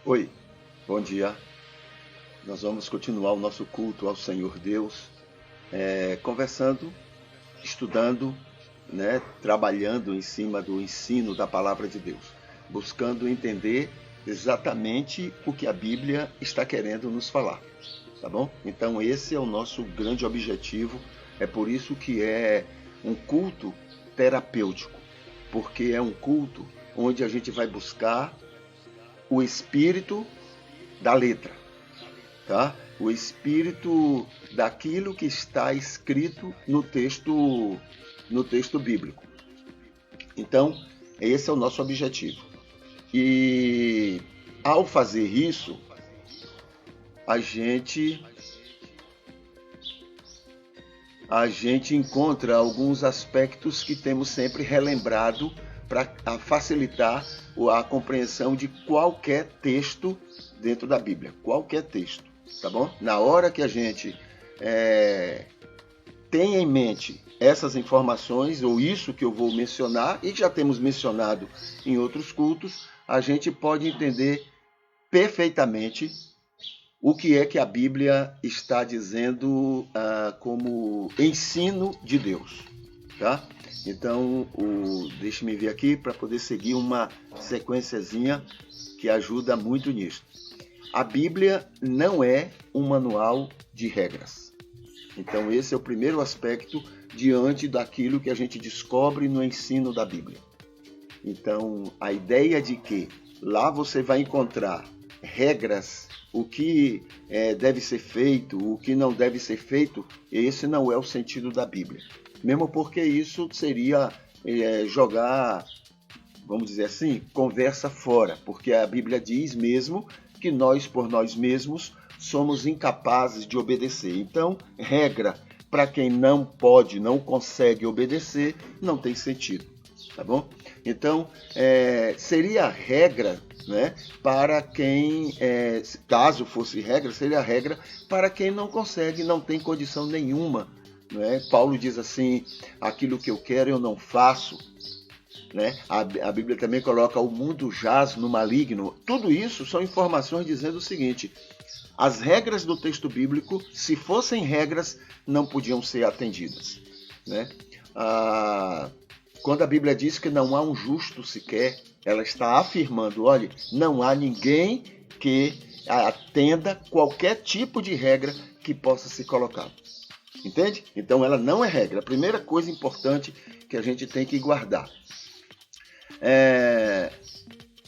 Oi, bom dia. Nós vamos continuar o nosso culto ao Senhor Deus, conversando, estudando, trabalhando em cima do ensino da palavra de Deus, buscando entender exatamente o que a Bíblia está querendo nos falar, tá bom? Então esse é o nosso grande objetivo, é por isso que é um culto terapêutico, porque é um culto onde a gente vai buscar o espírito da letra, tá? O espírito daquilo que está escrito no texto bíblico. Então, esse é o nosso objetivo. E ao fazer isso, a gente encontra alguns aspectos que temos sempre relembrado para facilitar a compreensão de qualquer texto dentro da Bíblia, qualquer texto, tá bom? Na hora que a gente tem em mente essas informações, ou isso que eu vou mencionar, e que já temos mencionado em outros cultos, a gente pode entender perfeitamente o que é que a Bíblia está dizendo como ensino de Deus, tá? Então, deixe-me ver aqui para poder seguir uma sequenciazinha que ajuda muito nisso. A Bíblia não é um manual de regras. Então, esse é o primeiro aspecto diante daquilo que a gente descobre no ensino da Bíblia. Então, a ideia de que lá você vai encontrar regras, o que deve ser feito, o que não deve ser feito, esse não é o sentido da Bíblia. Mesmo porque isso seria jogar, vamos dizer assim, conversa fora, porque a Bíblia diz mesmo que nós, por nós mesmos, somos incapazes de obedecer. Então, regra para quem não pode, não consegue obedecer, não tem sentido, tá bom? Então, seria regra, né, para quem, caso fosse regra, seria regra para quem não consegue, não tem condição nenhuma. Né? Paulo diz assim, aquilo que eu quero eu não faço. Né? A Bíblia também coloca o mundo jaz no maligno. Tudo isso são informações dizendo o seguinte, as regras do texto bíblico, se fossem regras, não podiam ser atendidas. Né? Quando a Bíblia diz que não há um justo sequer, ela está afirmando, olha, não há ninguém que atenda qualquer tipo de regra que possa ser colocado. Entende? Então ela não é regra. A primeira coisa importante que a gente tem que guardar.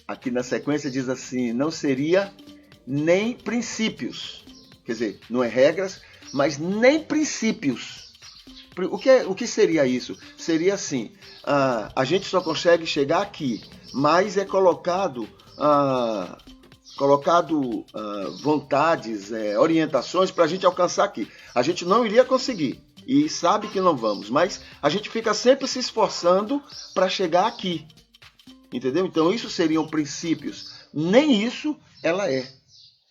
Aqui na sequência diz assim, não seria nem princípios. Quer dizer, não é regras, mas nem princípios. O que seria isso? Seria assim, a gente só consegue chegar aqui, mas é colocado vontades, orientações para a gente alcançar aqui. A gente não iria conseguir e sabe que não vamos, mas a gente fica sempre se esforçando para chegar aqui. Entendeu? Então, isso seriam princípios. Nem isso ela é.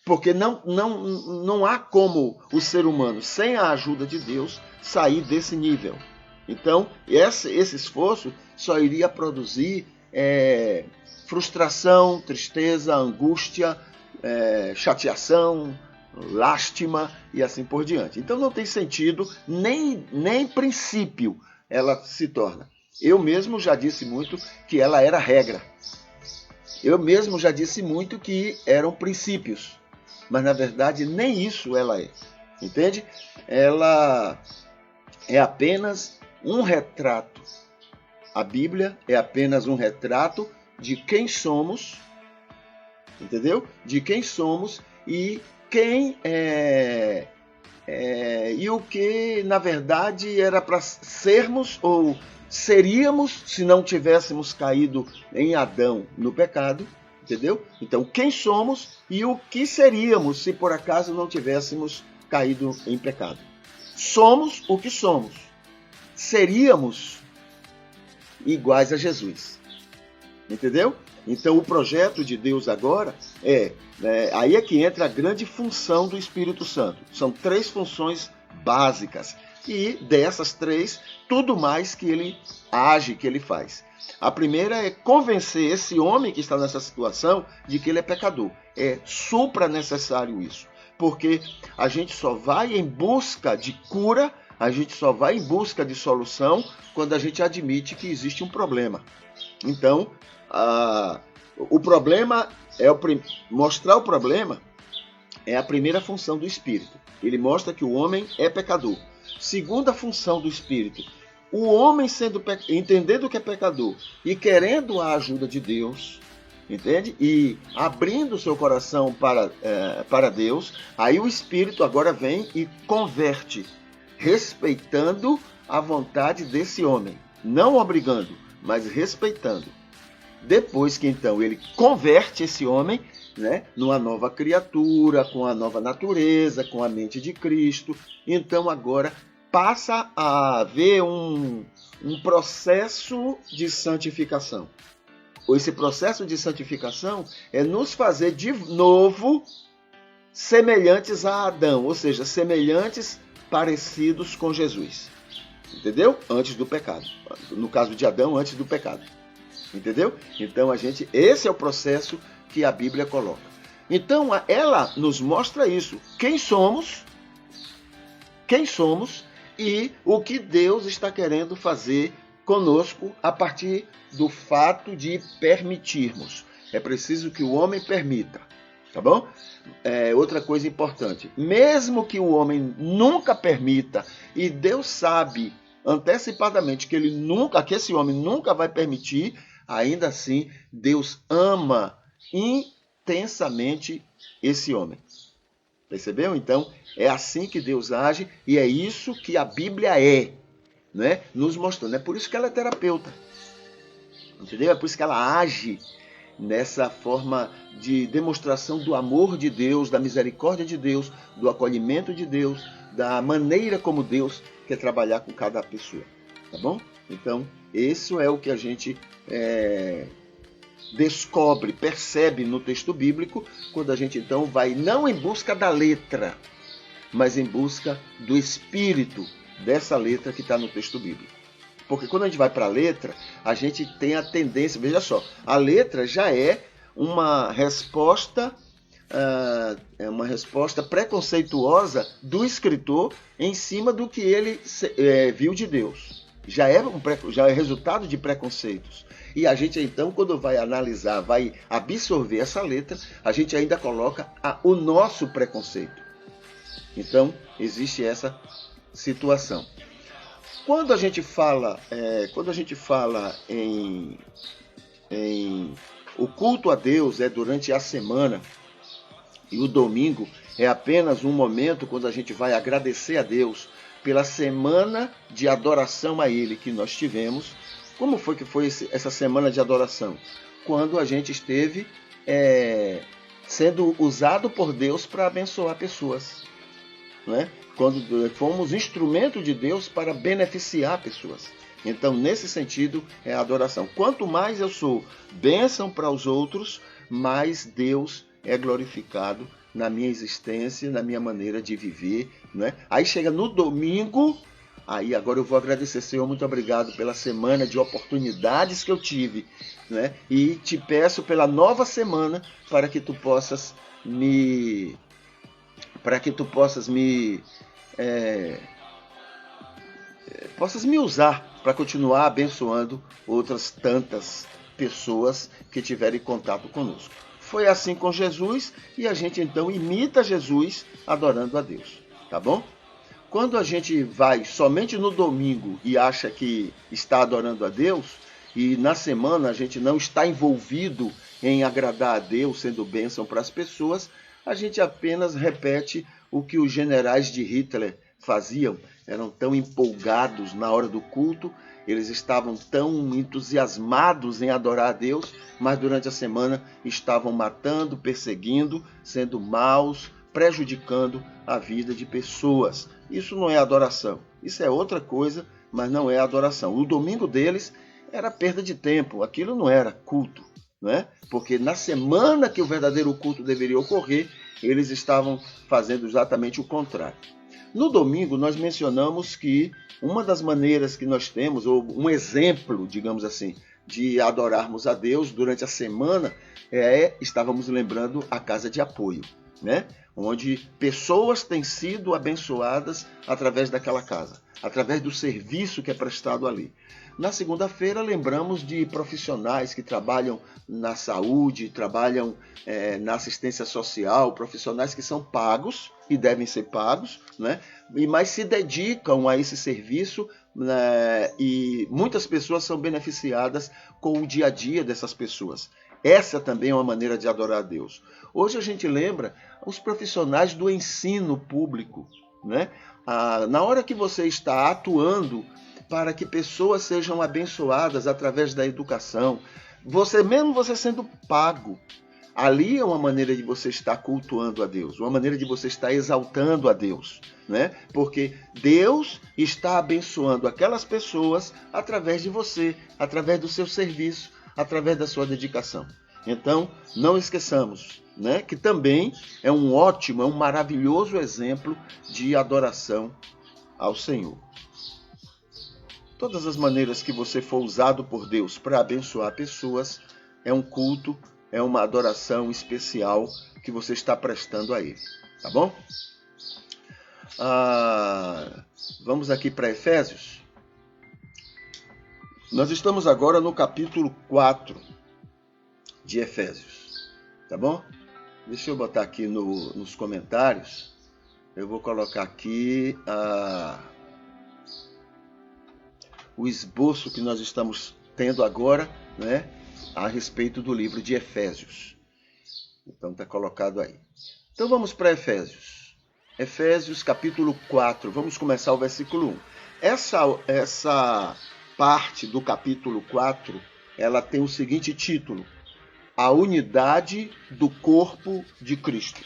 Porque não há como o ser humano, sem a ajuda de Deus, sair desse nível. Então, esse esforço só iria produzir frustração, tristeza, angústia, chateação, lástima e assim por diante. Então não tem sentido, nem princípio ela se torna. Eu mesmo já disse muito que ela era regra. Eu mesmo já disse muito que eram princípios. Mas na verdade nem isso ela é. Entende? Ela é apenas um retrato. A Bíblia é apenas um retrato de quem somos, entendeu? De quem somos e quem e o que na verdade era para sermos ou seríamos se não tivéssemos caído em Adão no pecado, entendeu? Então quem somos e o que seríamos se por acaso não tivéssemos caído em pecado. Somos o que somos. Seríamos iguais a Jesus. Entendeu? Então o projeto de Deus agora aí é que entra a grande função do Espírito Santo. São 3 funções básicas. E dessas 3, tudo mais que ele age, que ele faz. A primeira é convencer esse homem que está nessa situação de que ele é pecador. É supra-necessário isso. Porque a gente só vai em busca de cura, a gente só vai em busca de solução quando a gente admite que existe um problema. Então, o problema mostrar o problema é a primeira função do Espírito. Ele mostra que o homem é pecador. Segunda função do Espírito, o homem entendendo que é pecador e querendo a ajuda de Deus, entende? E abrindo seu coração para Deus, aí o Espírito agora vem e converte, respeitando a vontade desse homem, não obrigando, mas respeitando. Depois que então ele converte esse homem, né, numa nova criatura, com a nova natureza, com a mente de Cristo, então agora passa a haver um processo de santificação. Esse processo de santificação é nos fazer de novo semelhantes a Adão, ou seja, semelhantes, parecidos com Jesus. Entendeu? Antes do pecado. No caso de Adão, antes do pecado. Entendeu? Então esse é o processo que a Bíblia coloca. Então ela nos mostra isso. Quem somos e o que Deus está querendo fazer conosco a partir do fato de permitirmos. É preciso que o homem permita. Tá bom? Outra coisa importante. Mesmo que o homem nunca permita, e Deus sabe antecipadamente que esse homem nunca vai permitir, ainda assim, Deus ama intensamente esse homem. Percebeu? Então, é assim que Deus age e é isso que a Bíblia é, né? Nos mostrando. É por isso que ela é terapeuta. Entendeu? É por isso que ela age nessa forma de demonstração do amor de Deus, da misericórdia de Deus, do acolhimento de Deus, da maneira como Deus quer trabalhar com cada pessoa. Tá bom? Então, isso é o que a gente descobre, percebe no texto bíblico, quando a gente então vai não em busca da letra, mas em busca do espírito dessa letra que está no texto bíblico. Porque quando a gente vai para a letra, a gente tem a tendência, veja só, a letra já é uma resposta preconceituosa do escritor em cima do que ele viu de Deus. Já é resultado de preconceitos. E a gente então, quando vai analisar, vai absorver essa letra, a gente ainda coloca o nosso preconceito. Então, existe essa situação. Quando a gente fala em o culto a Deus durante a semana, e o domingo é apenas um momento quando a gente vai agradecer a Deus pela semana de adoração a Ele que nós tivemos. Como foi que foi essa semana de adoração? Quando a gente esteve sendo usado por Deus para abençoar pessoas, né? Quando fomos instrumento de Deus para beneficiar pessoas. Então, nesse sentido, é a adoração. Quanto mais eu sou bênção para os outros, mais Deus é glorificado na minha existência, na minha maneira de viver, né? Aí chega no domingo, aí agora eu vou agradecer, Senhor, muito obrigado pela semana de oportunidades que eu tive, né? E te peço pela nova semana para que tu possas me usar para continuar abençoando outras tantas pessoas que tiverem contato conosco. Foi assim com Jesus e a gente então imita Jesus adorando a Deus, tá bom? Quando a gente vai somente no domingo e acha que está adorando a Deus e na semana a gente não está envolvido em agradar a Deus, sendo bênção para as pessoas, a gente apenas repete o que os generais de Hitler faziam. Eram tão empolgados na hora do culto, eles estavam tão entusiasmados em adorar a Deus, mas durante a semana estavam matando, perseguindo, sendo maus, prejudicando a vida de pessoas. Isso não é adoração. Isso é outra coisa, mas não é adoração. O domingo deles era perda de tempo, aquilo não era culto, né? Porque na semana que o verdadeiro culto deveria ocorrer, eles estavam fazendo exatamente o contrário. No domingo, nós mencionamos que uma das maneiras que nós temos, ou um exemplo, digamos assim, de adorarmos a Deus durante a semana, estávamos lembrando a casa de apoio, né? Onde pessoas têm sido abençoadas através daquela casa, através do serviço que é prestado ali. Na segunda-feira, lembramos de profissionais que trabalham na saúde, trabalham na assistência social, profissionais que são pagos e devem ser pagos, né? Mas se dedicam a esse serviço, né? E muitas pessoas são beneficiadas com o dia a dia dessas pessoas. Essa também é uma maneira de adorar a Deus. Hoje a gente lembra os profissionais do ensino público, né? Na hora que você está atuando para que pessoas sejam abençoadas através da educação, mesmo você sendo pago, ali é uma maneira de você estar cultuando a Deus, uma maneira de você estar exaltando a Deus, né? Porque Deus está abençoando aquelas pessoas através de você, através do seu serviço, através da sua dedicação. Então, não esqueçamos, né, que também é um ótimo, é um maravilhoso exemplo de adoração ao Senhor. Todas as maneiras que você for usado por Deus para abençoar pessoas, é um culto, é uma adoração especial que você está prestando a Ele. Tá bom? Vamos aqui para Efésios. Nós estamos agora no capítulo 4 de Efésios. Tá bom? Deixa eu botar aqui nos comentários. Eu vou colocar aqui o esboço que nós estamos tendo agora, né, a respeito do livro de Efésios. Então está colocado aí. Então vamos para Efésios. Efésios capítulo 4, vamos começar o versículo 1. Essa parte do capítulo 4, ela tem o seguinte título: A unidade do corpo de Cristo.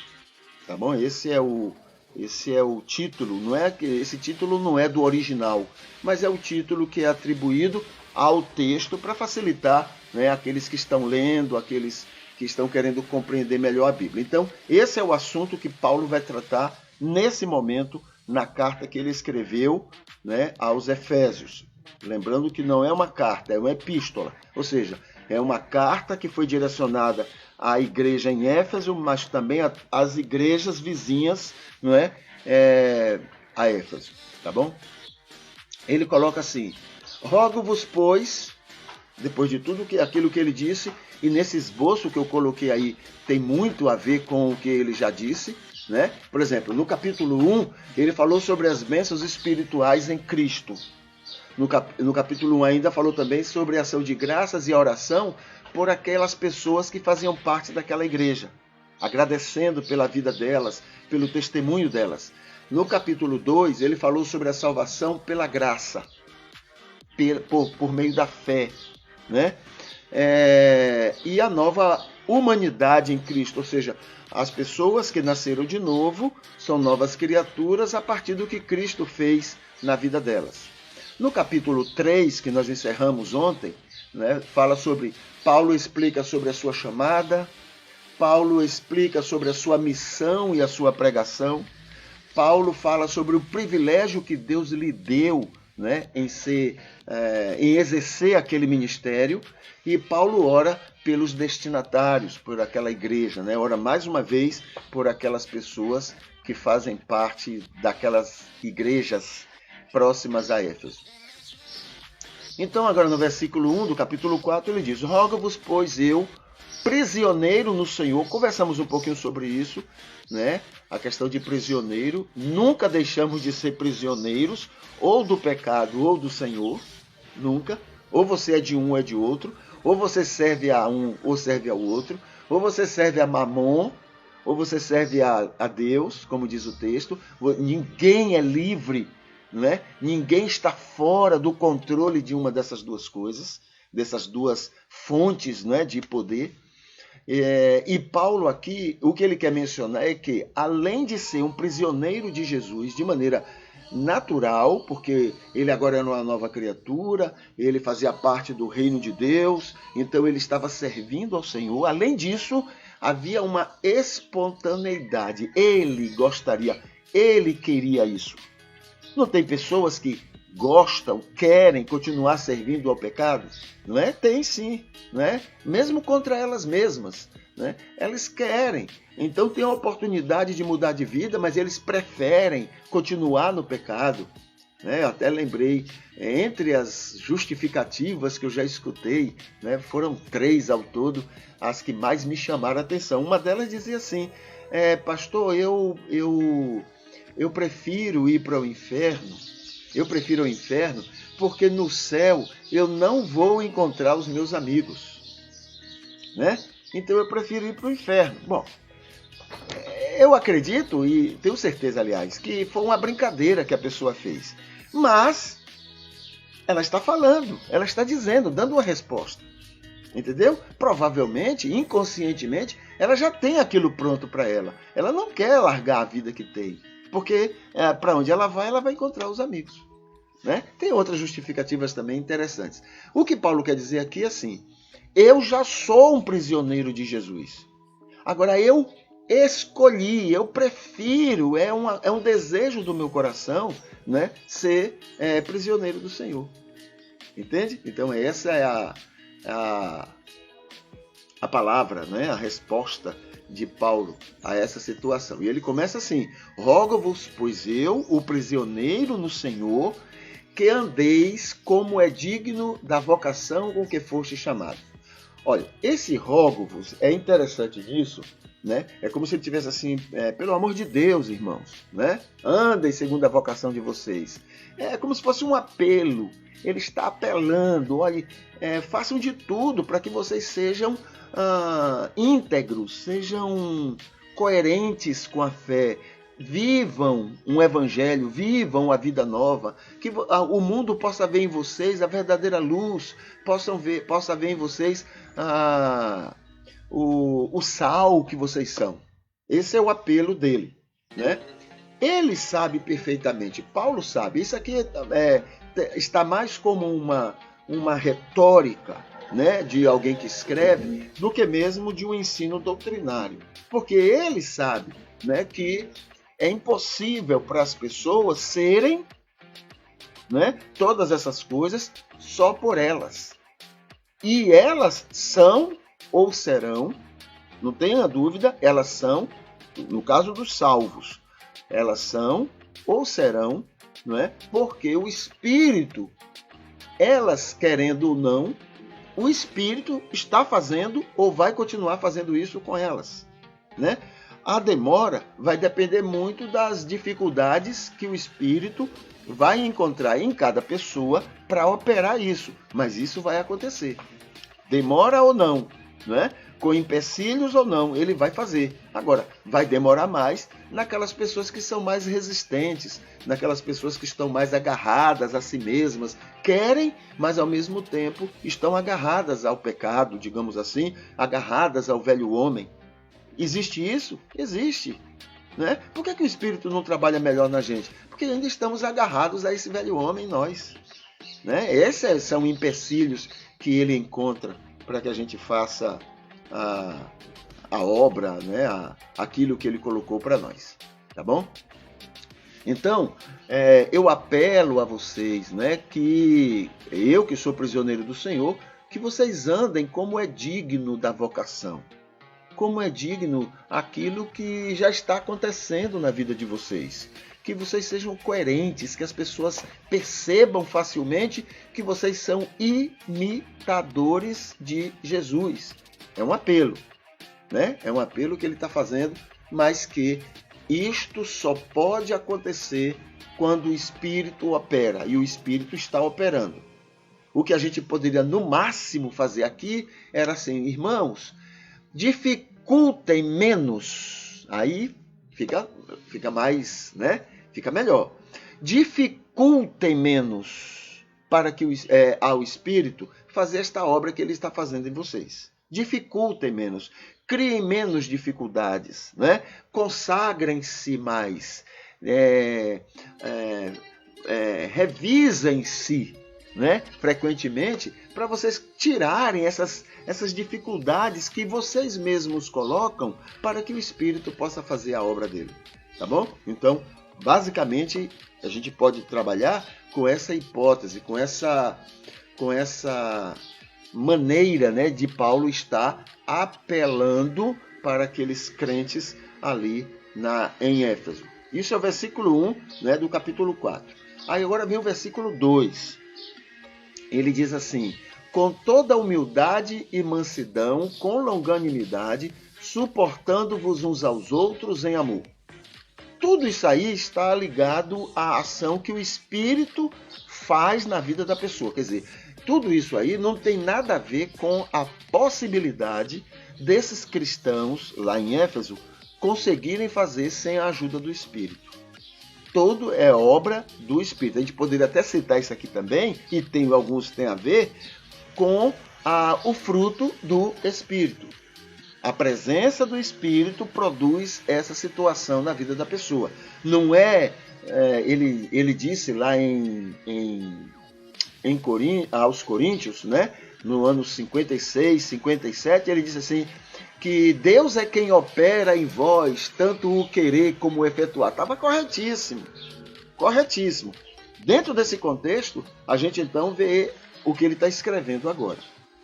Tá bom? Esse é o título. Esse título não é do original, mas é o título que é atribuído ao texto para facilitar, né, aqueles que estão lendo, aqueles que estão querendo compreender melhor a Bíblia. Então, esse é o assunto que Paulo vai tratar nesse momento na carta que ele escreveu, né, aos Efésios. Lembrando que não é uma carta, é uma epístola, ou seja, é uma carta que foi direcionada à igreja em Éfeso, mas também às igrejas vizinhas, não é? A Éfeso, tá bom? Ele coloca assim: rogo-vos, pois, depois de tudo aquilo que ele disse, e nesse esboço que eu coloquei aí tem muito a ver com o que ele já disse, né? Por exemplo, no capítulo 1, ele falou sobre as bênçãos espirituais em Cristo. No capítulo 1 ainda falou também sobre a ação de graças e a oração por aquelas pessoas que faziam parte daquela igreja, agradecendo pela vida delas, pelo testemunho delas. No capítulo 2, ele falou sobre a salvação pela graça, por meio da fé, né? E a nova humanidade em Cristo, ou seja, as pessoas que nasceram de novo são novas criaturas a partir do que Cristo fez na vida delas. No capítulo 3, que nós encerramos ontem, né, Paulo explica sobre a sua chamada, Paulo explica sobre a sua missão e a sua pregação, Paulo fala sobre o privilégio que Deus lhe deu, né, em exercer aquele ministério, e Paulo ora pelos destinatários, por aquela igreja, né, ora mais uma vez por aquelas pessoas que fazem parte daquelas igrejas próximas a Éfeso. Então, agora no versículo 1 do capítulo 4, ele diz: rogo-vos, pois eu, prisioneiro no Senhor. Conversamos um pouquinho sobre isso, né? A questão de prisioneiro. Nunca deixamos de ser prisioneiros, ou do pecado, ou do Senhor. Nunca. Ou você é de um ou é de outro. Ou você serve a um ou serve ao outro. Ou você serve a Mamon, ou você serve a Deus, como diz o texto. Ninguém é livre, né? Ninguém está fora do controle de uma dessas duas coisas, dessas duas fontes, né, de poder. E Paulo aqui, o que ele quer mencionar é que, além de ser um prisioneiro de Jesus de maneira natural, porque ele agora era uma nova criatura, ele fazia parte do reino de Deus, então ele estava servindo ao Senhor. Além disso, havia uma espontaneidade. Ele gostaria, ele queria isso. Não tem pessoas que gostam, querem continuar servindo ao pecado? Não é? Tem sim, não é? Mesmo contra elas mesmas, né? Elas querem. Então tem a oportunidade de mudar de vida, mas eles preferem continuar no pecado. Né? Eu até lembrei, entre as justificativas que eu já escutei, né, foram 3 ao todo, as que mais me chamaram a atenção. Uma delas dizia assim, pastor, eu prefiro ir para o inferno, porque no céu eu não vou encontrar os meus amigos. Né? Então eu prefiro ir para o inferno. Bom, eu acredito, e tenho certeza, aliás, que foi uma brincadeira que a pessoa fez. Mas ela está falando, ela está dizendo, dando uma resposta. Entendeu? Provavelmente, inconscientemente, ela já tem aquilo pronto para ela. Ela não quer largar a vida que tem. Porque para onde ela vai encontrar os amigos. Né? Tem outras justificativas também interessantes. O que Paulo quer dizer aqui é assim, eu já sou um prisioneiro de Jesus. Agora eu escolhi, eu prefiro, é um desejo do meu coração, né, ser prisioneiro do Senhor. Entende? Então essa é a palavra, né, a resposta de Paulo a essa situação. E ele começa assim, rogo-vos, pois eu, o prisioneiro no Senhor, que andeis como é digno da vocação com que foste chamado. Olha, esse rogo-vos é interessante nisso, né? É como se ele tivesse assim, pelo amor de Deus, irmãos, né? Andem segundo a vocação de vocês. É como se fosse um apelo. Ele está apelando, olha, façam de tudo para que vocês sejam íntegros, sejam coerentes com a fé, vivam um evangelho, vivam a vida nova, que o mundo possa ver em vocês a verdadeira luz, possa ver em vocês o sal que vocês são. Esse é o apelo dele, né? Ele sabe perfeitamente, Paulo sabe, isso aqui está mais como uma retórica, né, de alguém que escreve, do que mesmo de um ensino doutrinário. Porque ele sabe, né, que é impossível para as pessoas serem, né, todas essas coisas só por elas. E elas são ou serão, não tenha dúvida, elas são, no caso dos salvos, elas são ou serão, não é? Porque o Espírito, elas querendo ou não, o Espírito está fazendo ou vai continuar fazendo isso com elas, né? A demora vai depender muito das dificuldades que o Espírito vai encontrar em cada pessoa para operar isso, mas isso vai acontecer. Demora ou não, né? Com empecilhos ou não, ele vai fazer. Agora, vai demorar mais naquelas pessoas que são mais resistentes, naquelas pessoas que estão mais agarradas a si mesmas, querem, mas ao mesmo tempo estão agarradas ao pecado, digamos assim, agarradas ao velho homem. Existe isso? Existe. Né? Por que o Espírito não trabalha melhor na gente? Porque ainda estamos agarrados a esse velho homem, nós. Né? Esses são empecilhos que ele encontra para que a gente faça a obra, né? Aquilo que ele colocou para nós. Tá bom? Então, eu apelo a vocês, né, que eu que sou prisioneiro do Senhor, que vocês andem como é digno da vocação. Como é digno aquilo que já está acontecendo na vida de vocês. Que vocês sejam coerentes, que as pessoas percebam facilmente que vocês são imitadores de Jesus. É um apelo, né? É um apelo que ele está fazendo, mas que isto só pode acontecer quando o Espírito opera, e o Espírito está operando. O que a gente poderia, no máximo, fazer aqui era assim, irmãos, dificultem menos, aí fica mais, né? Fica melhor. Dificultem menos para que ao Espírito fazer esta obra que ele está fazendo em vocês. Dificultem menos, criem menos dificuldades, né? Consagrem-se mais, revisem-se, né, frequentemente, para vocês tirarem essas dificuldades que vocês mesmos colocam para que o Espírito possa fazer a obra dele. Tá bom? Então, Basicamente, a gente pode trabalhar com essa hipótese, com essa maneira, né, de Paulo estar apelando para aqueles crentes ali em Éfeso. Isso é o versículo 1, né, do capítulo 4. Aí agora vem o versículo 2. Ele diz assim: com toda humildade e mansidão, com longanimidade, suportando-vos uns aos outros em amor. Tudo isso aí está ligado à ação que o Espírito faz na vida da pessoa. Quer dizer, tudo isso aí não tem nada a ver com a possibilidade desses cristãos lá em Éfeso conseguirem fazer sem a ajuda do Espírito. Tudo é obra do Espírito. A gente poderia até citar isso aqui também, e alguns têm a ver com o fruto do Espírito. A presença do Espírito produz essa situação na vida da pessoa. Não é, ele disse lá aos Coríntios, né, no ano 56, 57, ele disse assim, que Deus é quem opera em vós, tanto o querer como o efetuar. Estava corretíssimo, corretíssimo. Dentro desse contexto, a gente então vê o que ele está escrevendo agora,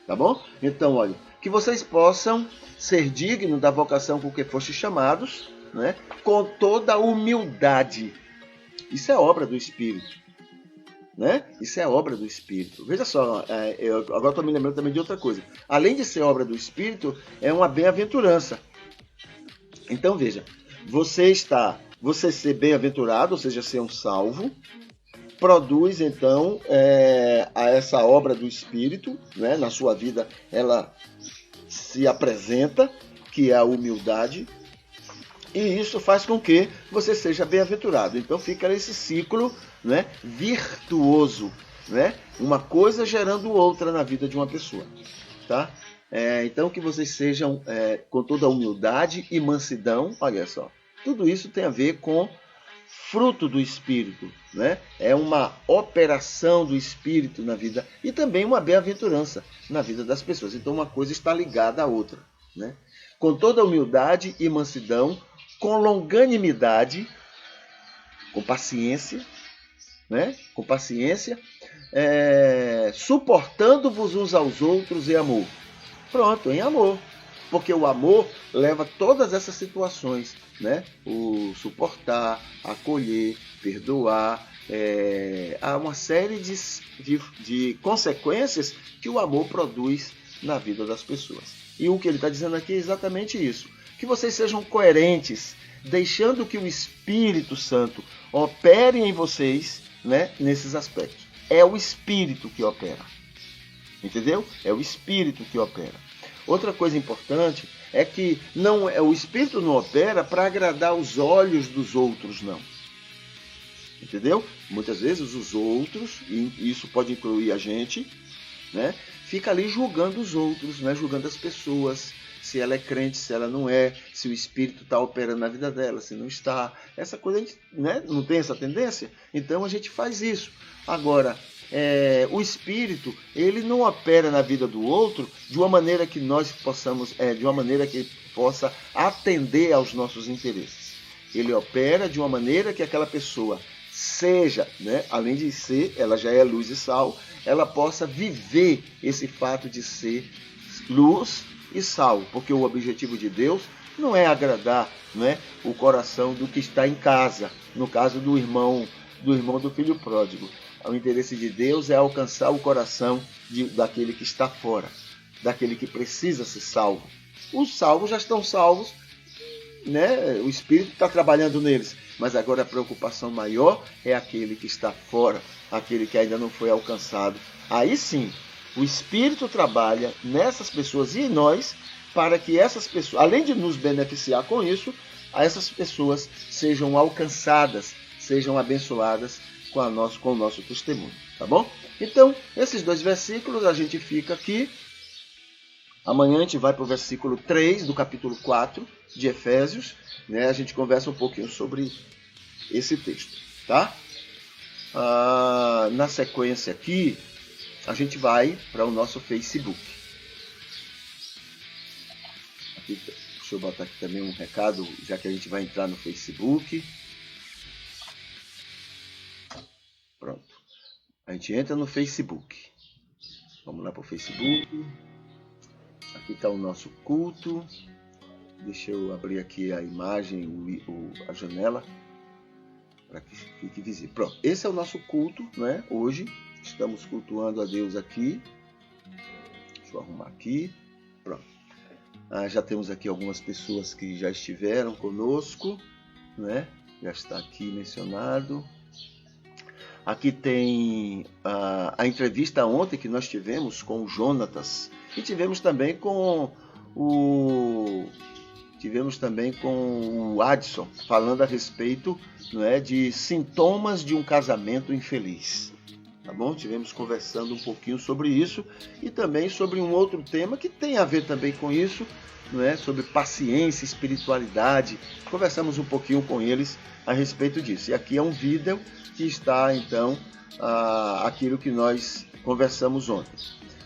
tá bom? Então, olha, que vocês possam ser dignos da vocação com que fostes chamados, né, com toda a humildade. Isso é obra do Espírito. Né? Isso é obra do Espírito. Veja só, eu agora estou me lembrando também de outra coisa. Além de ser obra do Espírito, é uma bem-aventurança. Então veja, você ser bem-aventurado, ou seja, ser um salvo, produz então essa obra do Espírito, né? Na sua vida ela se apresenta, que é a humildade, e isso faz com que você seja bem-aventurado. Então fica nesse ciclo, né, virtuoso, né? Uma coisa gerando outra na vida de uma pessoa, tá? Então que vocês sejam com toda a humildade e mansidão. Olha só, tudo isso tem a ver com fruto do Espírito, né? É uma operação do Espírito na vida e também uma bem-aventurança na vida das pessoas. Então uma coisa está ligada à outra, né? Com toda a humildade e mansidão, com longanimidade, com paciência, né? Com paciência, suportando-vos uns aos outros em amor. Pronto, em amor. Porque o amor leva todas essas situações, né? O suportar, acolher, perdoar, há uma série de consequências que o amor produz na vida das pessoas. E o que ele está dizendo aqui é exatamente isso. Que vocês sejam coerentes, deixando que o Espírito Santo opere em vocês, né, nesses aspectos. É o Espírito que opera. Entendeu? É o Espírito que opera. Outra coisa importante é que o Espírito não opera para agradar os olhos dos outros, não. Entendeu? Muitas vezes os outros, e isso pode incluir a gente, né, fica ali julgando os outros, né, julgando as pessoas, se ela é crente, se ela não é, se o Espírito está operando na vida dela, se não está. Essa coisa, a gente, né, não tem essa tendência? Então a gente faz isso. Agora, o Espírito, ele não opera na vida do outro de uma maneira que nós possamos, de uma maneira que possa atender aos nossos interesses. Ele opera de uma maneira que aquela pessoa seja, né, além de ser, ela já é luz e sal, ela possa viver esse fato de ser luz e sal, porque o objetivo de Deus não é agradar, né, o coração do que está em casa, no caso do irmão do filho pródigo. O interesse de Deus é alcançar o coração daquele que está fora, daquele que precisa ser salvo. Os salvos já estão salvos, né? O Espírito está trabalhando neles, mas agora a preocupação maior é aquele que está fora, aquele que ainda não foi alcançado. Aí sim, o Espírito trabalha nessas pessoas e em nós para que essas pessoas, além de nos beneficiar com isso, essas pessoas sejam alcançadas, sejam abençoadas com o nosso testemunho, tá bom? Então, esses dois versículos a gente fica aqui. Amanhã a gente vai para o versículo 3 do capítulo 4 de Efésios, né? A gente conversa um pouquinho sobre esse texto, tá? Na sequência aqui, a gente vai para o nosso Facebook. Aqui, deixa eu botar aqui também um recado, já que a gente vai entrar no Facebook. gente entra no Facebook. Vamos lá para o Facebook. Aqui está o nosso culto. Deixa eu abrir aqui a imagem, a janela, para que fique visível. Pronto, esse é o nosso culto, né? Hoje estamos cultuando a Deus aqui. Deixa eu arrumar aqui. Pronto. Já temos aqui algumas pessoas que já estiveram conosco, né? Já está aqui mencionado. Aqui tem a entrevista ontem que nós tivemos com o Jonatas. E tivemos também com o Adson, falando a respeito, não é, de sintomas de um casamento infeliz. Tá bom? Tivemos conversando um pouquinho sobre isso e também sobre um outro tema que tem a ver também com isso, não é? Sobre paciência, espiritualidade. Conversamos um pouquinho com eles a respeito disso. E aqui é um vídeo que está, então, aquilo que nós conversamos ontem.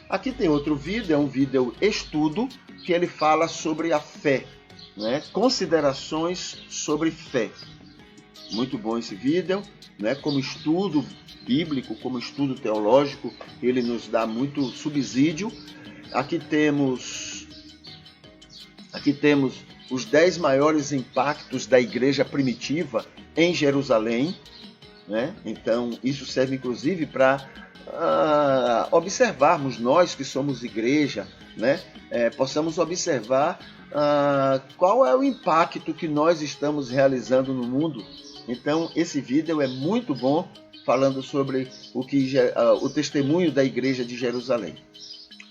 Aqui tem outro vídeo, é um vídeo estudo, que ele fala sobre a fé, né? Considerações sobre fé. Muito bom esse vídeo, né? Como estudo bíblico, como estudo teológico, ele nos dá muito subsídio. Aqui temos os 10 maiores impactos da igreja primitiva em Jerusalém, né? Então, isso serve inclusive para observarmos, nós que somos igreja, né? Possamos observar qual é o impacto que nós estamos realizando no mundo. Então, esse vídeo é muito bom, falando sobre o testemunho da igreja de Jerusalém.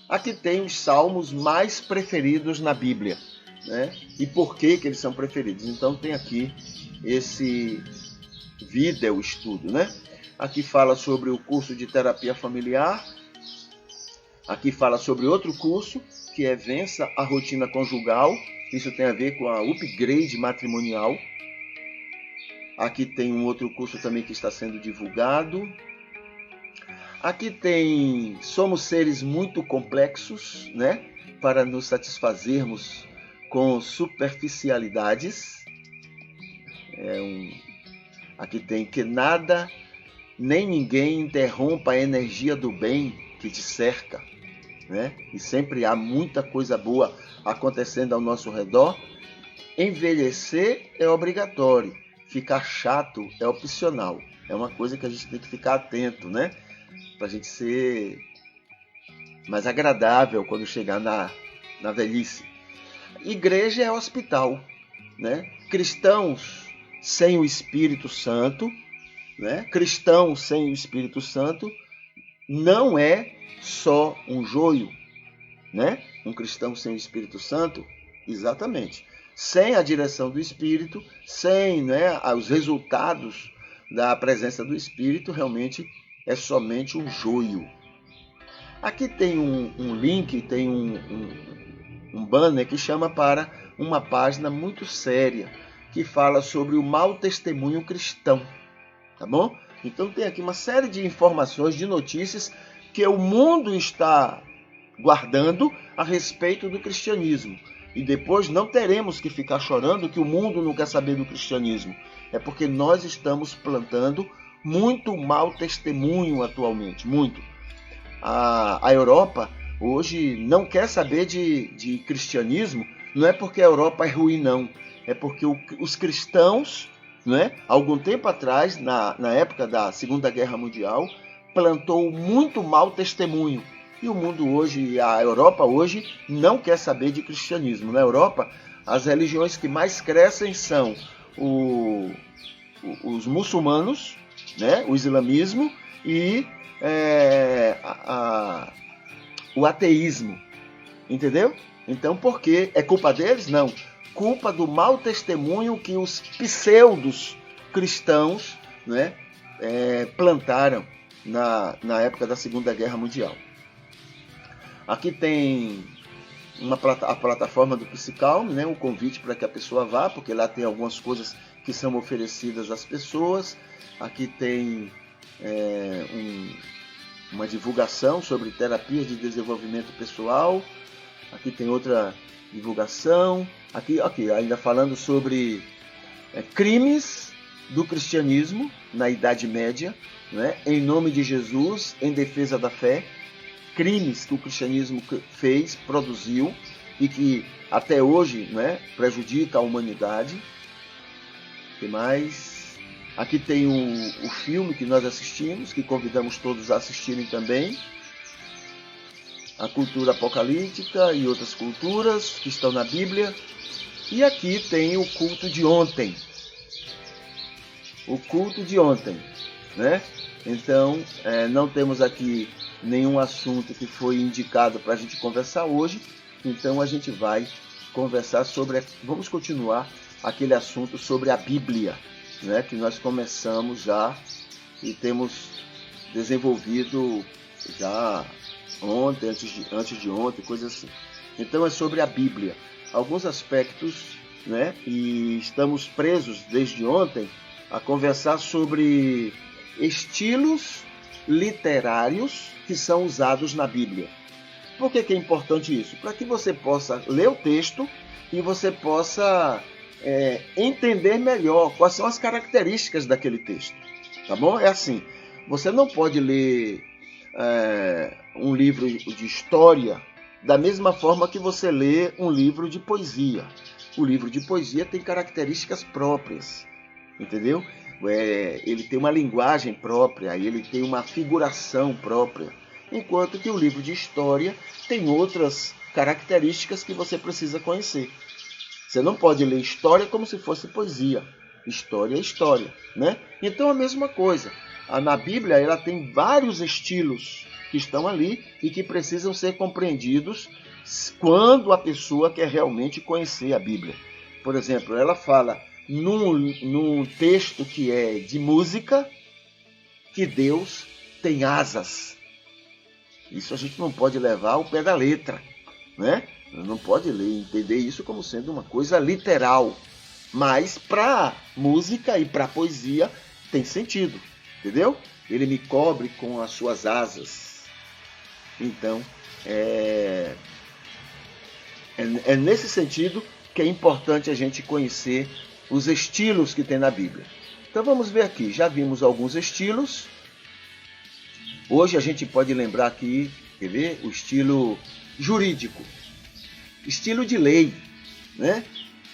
Aqui tem os salmos mais preferidos na Bíblia, né? E por que eles são preferidos. Então, tem aqui esse vídeo estudo, né? Aqui fala sobre o curso de terapia familiar. Aqui fala sobre outro curso, que é Vença a Rotina Conjugal. Isso tem a ver com a upgrade matrimonial. Aqui tem um outro curso também que está sendo divulgado. Aqui tem Somos Seres Muito Complexos, né? Para nos satisfazermos com superficialidades. Aqui tem que nada nem ninguém interrompa a energia do bem que te cerca, né? E sempre há muita coisa boa acontecendo ao nosso redor. Envelhecer é obrigatório, ficar chato é opcional. É uma coisa que a gente tem que ficar atento, né? Para a gente ser mais agradável quando chegar na velhice. Igreja é hospital, né? Cristãos sem o Espírito Santo, né? Cristão sem o Espírito Santo não é só um joio, né? Um cristão sem o Espírito Santo, exatamente, sem a direção do Espírito, sem, né, os resultados da presença do Espírito, realmente é somente um joio. Aqui tem um link, tem um banner que chama para uma página muito séria, que fala sobre o mau testemunho cristão. Tá bom? Então tem aqui uma série de informações, de notícias que o mundo está guardando a respeito do cristianismo. E depois não teremos que ficar chorando que o mundo não quer saber do cristianismo. É porque nós estamos plantando muito mau testemunho atualmente, muito. A Europa hoje não quer saber de cristianismo, não é porque a Europa é ruim, não. É porque os cristãos, né, algum tempo atrás, na época da Segunda Guerra Mundial, plantou muito mau testemunho. E o mundo hoje, a Europa hoje, não quer saber de cristianismo. Na Europa, as religiões que mais crescem são os muçulmanos, né, o islamismo e o ateísmo. Entendeu? Então, por quê? É culpa deles? Não. Culpa do mau testemunho que os pseudos cristãos, né, plantaram na época da Segunda Guerra Mundial. Aqui tem a plataforma do Psicalme, né, um convite para que a pessoa vá, porque lá tem algumas coisas que são oferecidas às pessoas. Aqui tem uma divulgação sobre terapias de desenvolvimento pessoal. Aqui tem outra divulgação. Aqui ainda falando sobre crimes do cristianismo na Idade Média, né, em nome de Jesus, em defesa da fé, crimes que o cristianismo fez, produziu e que até hoje, né, prejudica a humanidade. O que mais? Aqui tem o filme que nós assistimos, que convidamos todos a assistirem também. A cultura apocalíptica e outras culturas que estão na Bíblia. E aqui tem o culto de ontem. O culto de ontem, né? Então, não temos aqui nenhum assunto que foi indicado para a gente conversar hoje. Então, a gente vai conversar sobre... Vamos continuar aquele assunto sobre a Bíblia, né? Que nós começamos já e temos desenvolvido já ontem, antes de ontem, coisa assim. Então, é sobre a Bíblia. Alguns aspectos, né? E estamos presos desde ontem a conversar sobre estilos literários que são usados na Bíblia. Por que é importante isso? Para que você possa ler o texto e você possa entender melhor quais são as características daquele texto. Tá bom? É assim, você não pode ler um livro de história da mesma forma que você lê um livro de poesia. O livro de poesia tem características próprias, entendeu? Ele tem uma linguagem própria, ele tem uma figuração própria, enquanto que o livro de história tem outras características que você precisa conhecer. Você não pode ler história como se fosse poesia. História é história, né? Então a mesma coisa. Na Bíblia ela tem vários estilos que estão ali e que precisam ser compreendidos quando a pessoa quer realmente conhecer a Bíblia. Por exemplo, ela fala num texto que é de música que Deus tem asas. Isso a gente não pode levar ao pé da letra, né? Não pode entender isso como sendo uma coisa literal. Mas para música e para poesia tem sentido, entendeu? Ele me cobre com as suas asas. Então, é nesse sentido que é importante a gente conhecer os estilos que tem na Bíblia. Então vamos ver aqui, já vimos alguns estilos. Hoje a gente pode lembrar aqui, quer ver? O estilo jurídico, estilo de lei, né?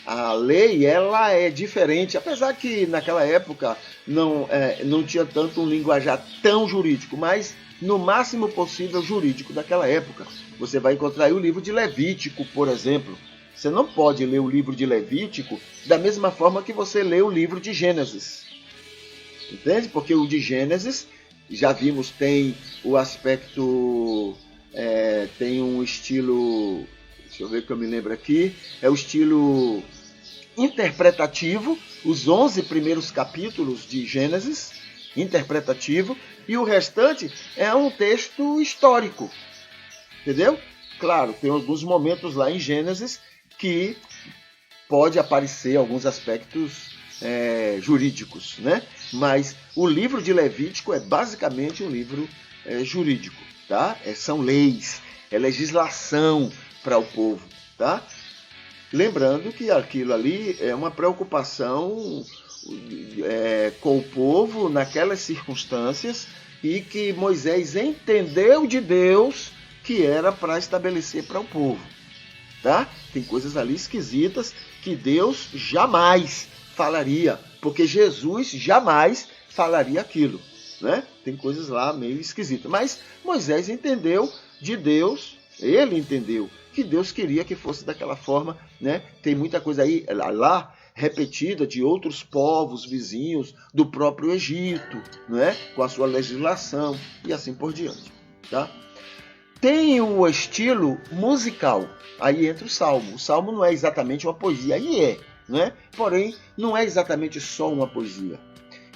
A lei, ela é diferente, apesar que naquela época não tinha tanto um linguajar tão jurídico, mas no máximo possível jurídico daquela época. Você vai encontrar aí o livro de Levítico, por exemplo. Você não pode ler o livro de Levítico da mesma forma que você lê o livro de Gênesis. Entende? Porque o de Gênesis, já vimos, tem o aspecto, tem um estilo, deixa eu ver que eu me lembro aqui, é o estilo interpretativo, os 11 primeiros capítulos de Gênesis, interpretativo, e o restante é um texto histórico. Entendeu? Claro, tem alguns momentos lá em Gênesis que pode aparecer alguns aspectos jurídicos, né? Mas o livro de Levítico é basicamente um livro jurídico, tá? São leis, é legislação para o povo, tá? Lembrando que aquilo ali é uma preocupação com o povo naquelas circunstâncias e que Moisés entendeu de Deus que era para estabelecer para o povo, tá? Tem coisas ali esquisitas que Deus jamais falaria, porque Jesus jamais falaria aquilo, né? Tem coisas lá meio esquisitas, mas Moisés entendeu de Deus, ele entendeu que Deus queria que fosse daquela forma, né? Tem muita coisa aí lá repetida de outros povos vizinhos do próprio Egito, né? Com a sua legislação e assim por diante, tá? Tem o estilo musical, aí entra o Salmo. O Salmo não é exatamente uma poesia, aí né? Porém, não é exatamente só uma poesia.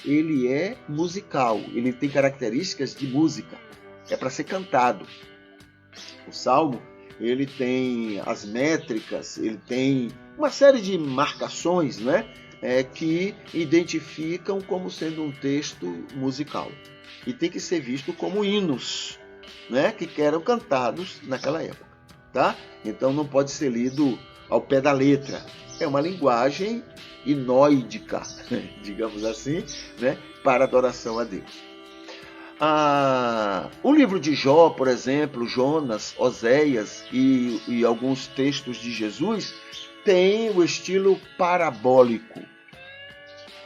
Ele é musical, ele tem características de música, é para ser cantado. O Salmo, ele tem as métricas, ele tem uma série de marcações, né? Que identificam como sendo um texto musical. E tem que ser visto como hinos, né, que eram cantados naquela época, tá? Então não pode ser lido ao pé da letra. É uma linguagem hinoidica, digamos assim, né, para adoração a Deus. O livro de Jó, por exemplo, Jonas, Oséias e alguns textos de Jesus têm o estilo parabólico,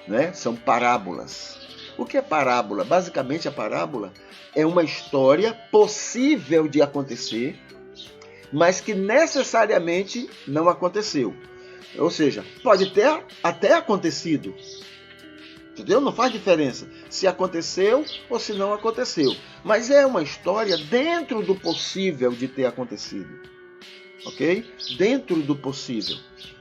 né? São parábolas. O que é parábola? Basicamente, a parábola é uma história possível de acontecer, mas que necessariamente não aconteceu. Ou seja, pode ter até acontecido. Entendeu? Não faz diferença se aconteceu ou se não aconteceu. Mas é uma história dentro do possível de ter acontecido. Ok? Dentro do possível.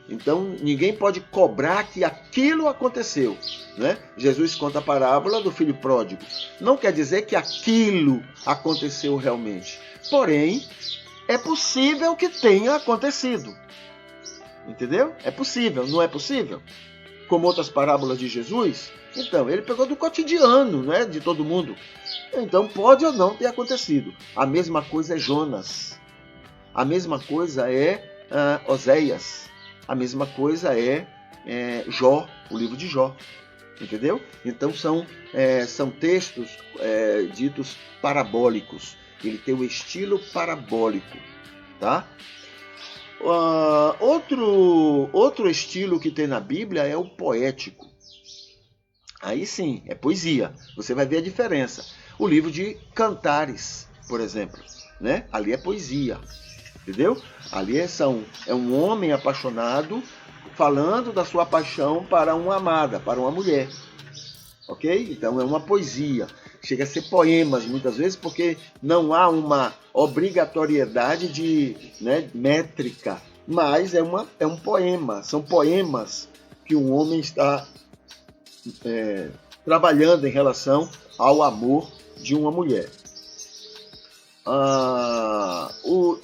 Então, ninguém pode cobrar que aquilo aconteceu. Né? Jesus conta a parábola do filho pródigo. Não quer dizer que aquilo aconteceu realmente. Porém, é possível que tenha acontecido. Entendeu? É possível. Não é possível? Como outras parábolas de Jesus, então ele pegou do cotidiano, né, de todo mundo. Então pode ou não ter acontecido. A mesma coisa é Jonas. A mesma coisa é Oséias. A mesma coisa é Jó, o livro de Jó. Entendeu? Então são textos ditos parabólicos. Ele tem o estilo parabólico. Tá? Outro estilo que tem na Bíblia é o poético. Aí sim, é poesia. Você vai ver a diferença. O livro de Cantares, por exemplo, né? Ali é poesia, entendeu? Ali é um homem apaixonado falando da sua paixão para uma amada, para uma mulher. Ok? Então é uma poesia. Chega a ser poemas muitas vezes, porque não há uma obrigatoriedade de métrica, mas é um poema. São poemas que um homem está trabalhando em relação ao amor de uma mulher.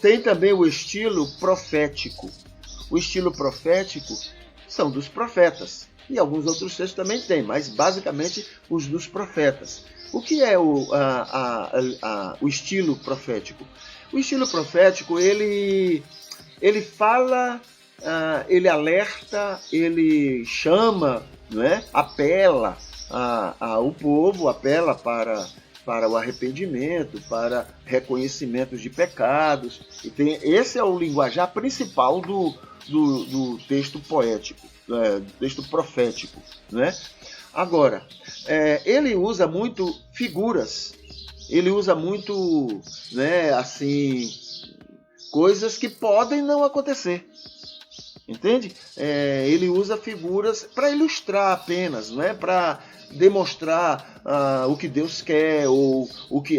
Tem também o estilo profético. O estilo profético são dos profetas. E alguns outros textos também tem, mas basicamente os dos profetas. O que é o estilo profético? O estilo profético, ele fala, ele alerta, ele chama, apela ao povo, apela para o arrependimento, para reconhecimento de pecados. Esse é o linguajar principal do texto poético, do texto profético, né? Agora, ele usa muito figuras, ele usa muito, coisas que podem não acontecer, entende? Ele usa figuras para ilustrar apenas, não é para demonstrar o que Deus quer ou o que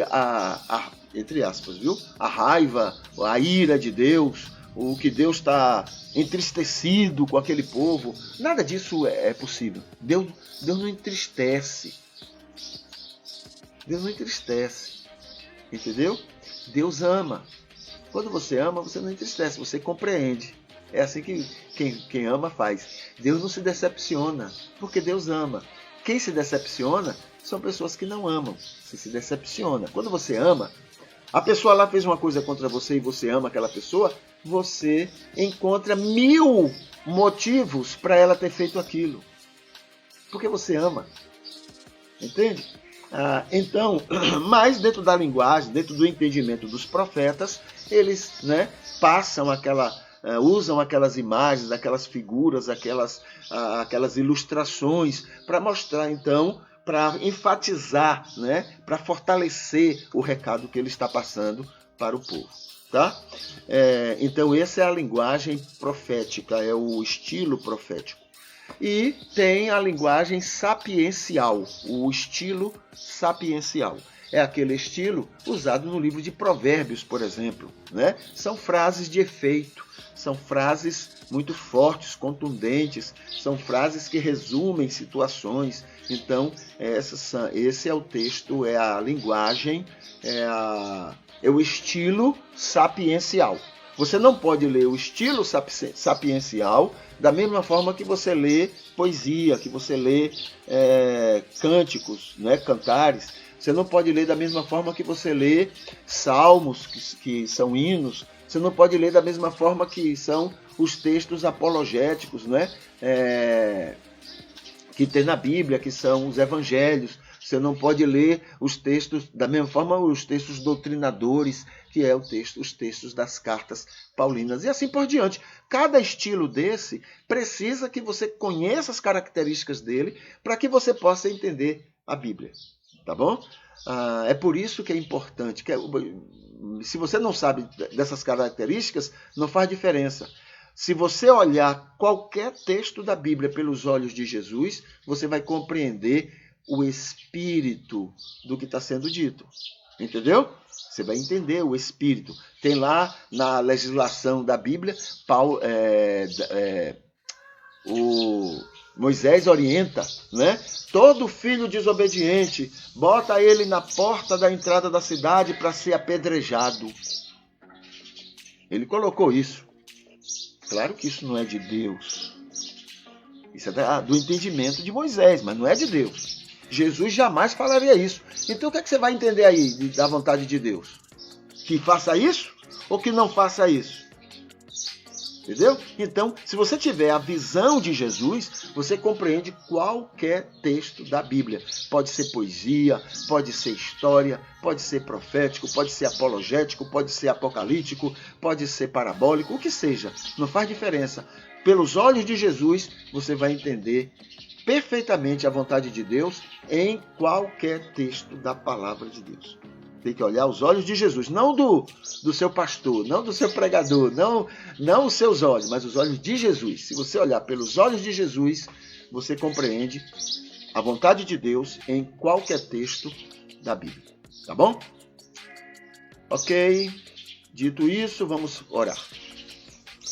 entre aspas, viu? A raiva, a ira de Deus, o que Deus está entristecido com aquele povo. Nada disso é possível. Deus não entristece. Deus não entristece. Entendeu? Deus ama. Quando você ama, você não entristece, você compreende. É assim que quem ama faz. Deus não se decepciona, porque Deus ama. Quem se decepciona são pessoas que não amam. Você se decepciona. Quando você ama, a pessoa lá fez uma coisa contra você e você ama aquela pessoa, você encontra 1000 motivos para ela ter feito aquilo. Porque você ama. Entende? Então, mas dentro da linguagem, dentro do entendimento dos profetas, eles usam aquelas imagens, aquelas figuras, aquelas ilustrações para mostrar, então, para enfatizar, para fortalecer o recado que ele está passando para o povo. Tá? Então, essa é a linguagem profética, é o estilo profético. E tem a linguagem sapiencial, o estilo sapiencial. É aquele estilo usado no livro de Provérbios, por exemplo. São frases de efeito, são frases muito fortes, contundentes, são frases que resumem situações. Então, esse é o texto, é a linguagem, é o estilo sapiencial. Você não pode ler o estilo sapiencial da mesma forma que você lê poesia, que você lê cânticos, cantares. Você não pode ler da mesma forma que você lê salmos, que são hinos. Você não pode ler da mesma forma que são os textos apologéticos, que tem na Bíblia, que são os evangelhos. Você não pode ler os textos, da mesma forma, os textos doutrinadores, que é os textos das cartas paulinas, e assim por diante. Cada estilo desse precisa que você conheça as características dele para que você possa entender a Bíblia. Tá bom? É por isso que é importante. Se você não sabe dessas características, não faz diferença. Se você olhar qualquer texto da Bíblia pelos olhos de Jesus, você vai compreender o espírito do que está sendo dito. Entendeu? Você vai entender o espírito. Tem lá na legislação da Bíblia, Moisés orienta, né? Todo filho desobediente, bota ele na porta da entrada da cidade para ser apedrejado. Ele colocou isso. Claro que isso não é de Deus. Isso é do entendimento de Moisés, mas não é de Deus. Jesus jamais falaria isso. Então o que é que você vai entender aí da vontade de Deus? Que faça isso ou que não faça isso? Entendeu? Então, se você tiver a visão de Jesus, você compreende qualquer texto da Bíblia. Pode ser poesia, pode ser história, pode ser profético, pode ser apologético, pode ser apocalíptico, pode ser parabólico, o que seja. Não faz diferença. Pelos olhos de Jesus, você vai entender perfeitamente a vontade de Deus em qualquer texto da palavra de Deus. Tem que olhar os olhos de Jesus, não do seu pastor, não do seu pregador, não os seus olhos, mas os olhos de Jesus. Se você olhar pelos olhos de Jesus, você compreende a vontade de Deus em qualquer texto da Bíblia. Tá bom? Ok. Dito isso, vamos orar.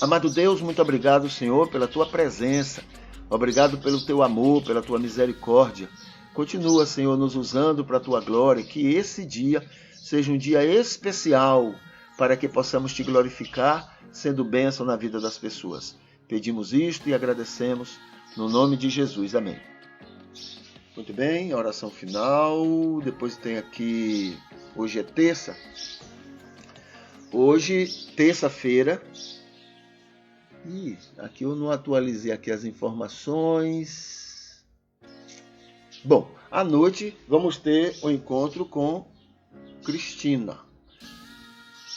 Amado Deus, muito obrigado, Senhor, pela tua presença. Obrigado pelo teu amor, pela tua misericórdia. Continua, Senhor, nos usando para a tua glória, que esse dia seja um dia especial para que possamos te glorificar, sendo bênção na vida das pessoas. Pedimos isto e agradecemos no nome de Jesus. Amém. Muito bem, oração final. Depois tem aqui, hoje é terça. Hoje, terça-feira. Aqui eu não atualizei aqui as informações. Bom, à noite vamos ter um encontro com Cristina.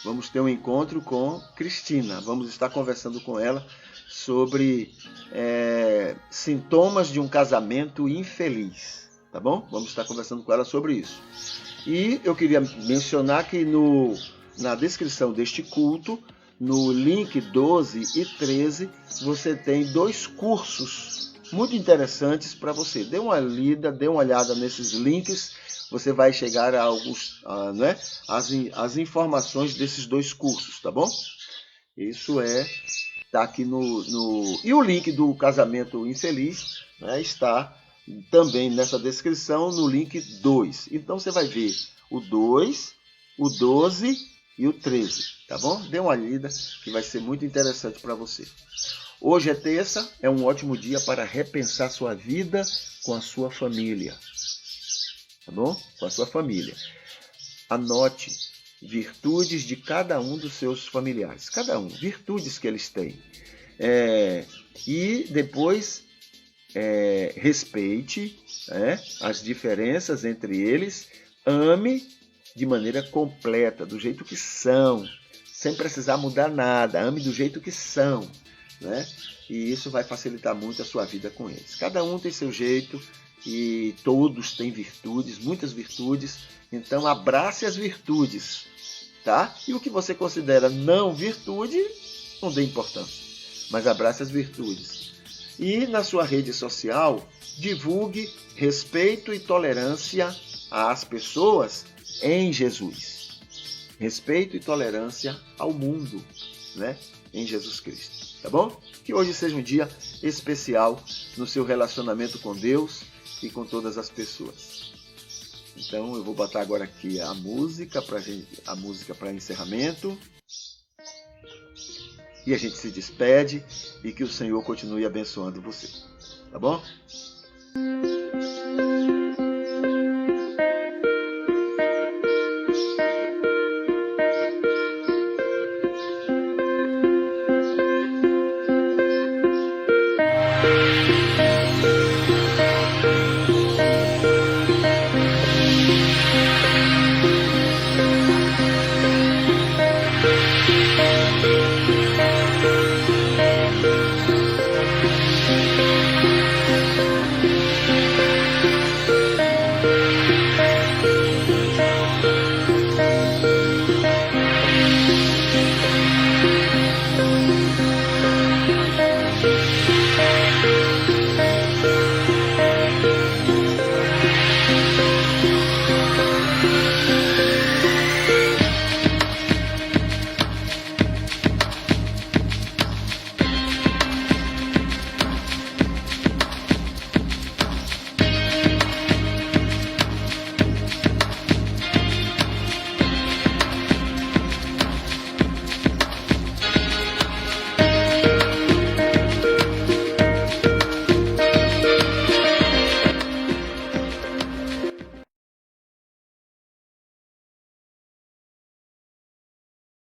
Vamos ter um encontro com Cristina. Vamos estar conversando com ela sobre sintomas de um casamento infeliz. Tá bom? Vamos estar conversando com ela sobre isso. E eu queria mencionar que na descrição deste culto, no link 12 e 13, você tem 2 cursos muito interessantes para você. Dê uma lida, dê uma olhada nesses links. Você vai chegar a as informações desses 2 cursos, tá bom? Isso está aqui E o link do casamento infeliz, né, está também nessa descrição no link 2. Então você vai ver o 2, o 12 e o 13, tá bom? Dê uma lida que vai ser muito interessante para você. Hoje é terça, é um ótimo dia para repensar sua vida com a sua família. Tá bom? Com a sua família. Anote virtudes de cada um dos seus familiares. Cada um, virtudes que eles têm. E depois respeite as diferenças entre eles. Ame de maneira completa, do jeito que são, sem precisar mudar nada. Ame do jeito que são, né? E isso vai facilitar muito a sua vida com eles. Cada um tem seu jeito e todos têm virtudes, muitas virtudes. Então abrace as virtudes, tá? E o que você considera não virtude, não dê importância, mas abrace as virtudes. E na sua rede social, divulgue respeito e tolerância às pessoas em Jesus. Respeito e tolerância ao mundo, né? Em Jesus Cristo, tá bom? Que hoje seja um dia especial no seu relacionamento com Deus e com todas as pessoas. Então eu vou botar agora aqui a música para encerramento. E a gente se despede e que o Senhor continue abençoando você, tá bom?